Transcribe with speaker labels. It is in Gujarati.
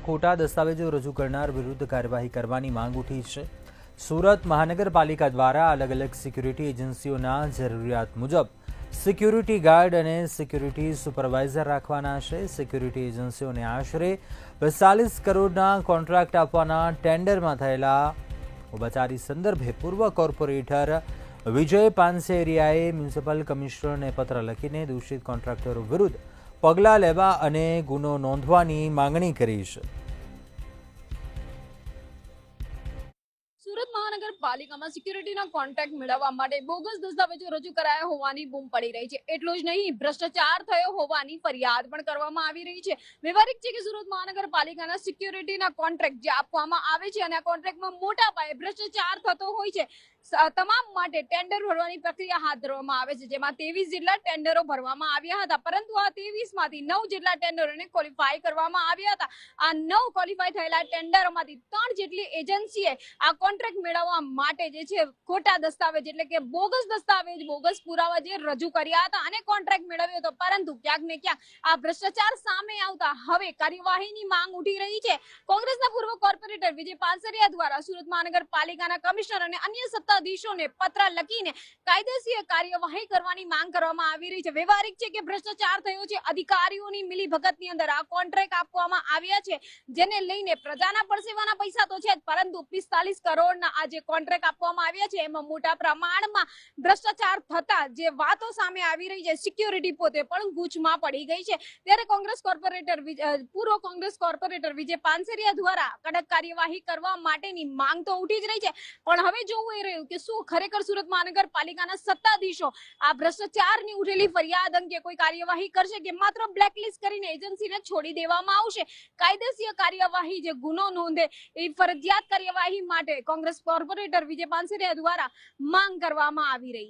Speaker 1: ખોટા દસ્તાવેજો રજૂ કરનાર વિરુદ્ધ કાર્યવાહી કરવાની માંગ ઉઠી છે। સુરત મહાનગરપાલિકા દ્વારા અલગ અલગ સિક્યુરિટી એજન્સીઓના જરૂરિયાત મુજબ સિક્યુરિટી ગાર્ડ અને સિક્યુરિટી સુપરવાઇઝર રાખવાના છે। સિક્યુરિટી એજન્સીઓને આશરે 42 કરોડના કોન્ટ્રાક્ટ આપવાના ટેન્ડરમાં થયેલા ઉબાચારી સંદર્ભે પૂર્વ કોર્પોરેટર વિજય પાનસેરિયાએ મ્યુનિસિપલ કમિશનરને પત્ર લખીને દોષિત કોન્ટ્રાક્ટરો વિરુદ્ધ પગલાં લેવા અને ગુનો નોંધવાની માંગણી કરી છે।
Speaker 2: સુરત મહાનગરપાલિકામાં સિક્યુરિટીના કોન્ટ્રાક્ટ મેળવવા માટે બોગસ દસ્તાવેજો રજૂ કરાયા હોવાની બૂમ પડી રહી છે। એટલું જ નહીં, ભ્રષ્ટાચાર થયો હોવાની ફરિયાદ પણ કરવામાં આવી રહી છે। વ્યવહારિક છે કે સુરત મહાનગરપાલિકાના સિક્યુરિટીના કોન્ટ્રાક્ટ જે આપવામાં આવે છે અને આ કોન્ટ્રાક્ટમાં મોટા પાયે ભ્રષ્ટાચાર થતો હોય છે। તમામ માટે ટેન્ડર ભરવાની પ્રક્રિયા હાથ ધરવામાં આવે છે, જેમાં 23 જેટલા ટેન્ડરો ભરવામાં આવ્યા હતા, પરંતુ આ 23 માંથી 9 જેટલા ટેન્ડરોને ક્વોલિફાય કરવામાં આવ્યા હતા। આ 9 ક્વોલિફાય થયેલા ટેન્ડરોમાંથી 3 જેટલી એજન્સીએ આ કોન્ટ્રાક્ટ મેળવવા માટે જે છે ખોટા દસ્તાવેજ એટલે કે બોગસ દસ્તાવેજ, બોગસ પુરાવા જે રજૂ કર્યા હતા અને કોન્ટ્રાક્ટ મેળવ્યો હતો, પરંતુ ક્યાંક ને ક્યાંક આ ભ્રષ્ટાચાર સામે આવતા હવે કાર્યવાહીની માંગ ઉઠી રહી છે। કોંગ્રેસના પૂર્વ કોર્પોરેટર વિજય પાનસેરિયા દ્વારા સુરત મહાનગરપાલિકાના કમિશનર અને અન્ય સત્તાધીશોને પત્ર લખીને કાયદેસર કાર્યવાહી કરવાની માંગ કરવામાં આવી રહી છે। વ્યવહારિક છે કે ભ્રષ્ટાચાર થયો છે, અધિકારીઓની મિલીભગતની અંદર આ કોન્ટ્રાક્ટ આપવામાં આવ્યા છે, જેને લઈને પ્રજાના પરસેવાના પૈસા તો છે જ, પરંતુ 45 કરોડના આ જે કોન્ટ્રાક્ટ આપવામાં આવ્યા છે એમાં મોટા પ્રમાણમાં ભ્રષ્ટાચાર થતા જે વાતો સામે આવી રહી છે, સિક્યુરિટી પોતે પણ ગૂંચમાં પડી ગઈ છે। ત્યારે કોંગ્રેસ કોર્પોરેટર પૂર્વ કોંગ્રેસ કોર્પોરેટર વિજય પાનસેરિયા દ્વારા કડક કાર્યવાહી કરવા માટેની માંગ તો ઉઠી જ રહી છે, પણ હવે જોવું એ રહ્યું કે શું ખરેખર સુરત મહાનગરપાલિકાના સત્તાધીશો આ ભ્રષ્ટાચારની ઉઠેલી ફરિયાદ અંગે કોઈ કાર્યવાહી કરશે કે માત્ર બ્લેકલિસ્ટ કરીને એજન્સીને છોડી દેવામાં આવશે। કાયદેસર કાર્યવાહી જે ગુનો નોંધે એ ફરજિયાત કાર્યવાહી માટે કોંગ્રેસ કોર્પોરેટર વિજય પાનસેરિયા દ્વારા માંગ કરવામાં આવી રહી છે।